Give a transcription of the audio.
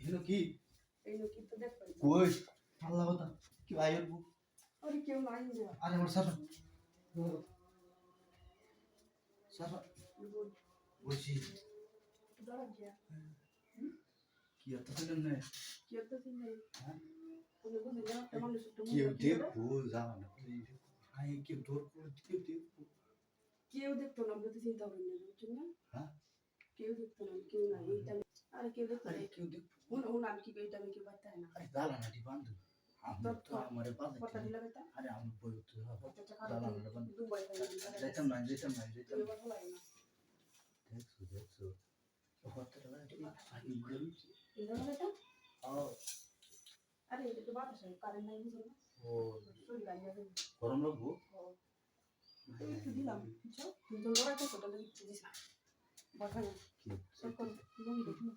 এগুলো কি এইগুলো কিন্তু দেখবেন কই আল্লাহ কথা কি আইর বু আরে কেউ নাই যে আরে আমার সারা সারা বসি দাঁড়া গিয়া কি এত দিন না কি একটা দিন নেই হ্যাঁ কোনো বুঝি না একটা মানুষ একটু কেউ দেখবো জানা না আই কেউ তোর করে কেউ দেখবো কেউ দেখতো না বলতে চিন্তা করেন না বুঝছেন না হ্যাঁ কেউ দেখতো না কেউ নাই এইটা আরে কেউ দেখতো আরে না কেউ দেখবো হুন আমি কি এইটা আমি কেউ পাইতে না আরে দালা না দি বান্ধব আমার তো আমারে কথা বাজে দিলা বেটা আরে আমি বই তো আচ্ছা দালা খারাপ না বান্ধব দুবাই থেকে যাইতাম না কেউ কথা লাগে না দেখছো হতে না ঠিক সাইড গলি এটা বেটা ও আরে এটা তো বাতাস কারেন্ট নাই বুঝো না ও শরীর লাগে যাবে গরম লাগবো একটু দিলাম বুঝছো তুমি তো লড়াইতে ছোট দিচ্ছিস না বসা না কি সব করো লঙ্গি দেখুন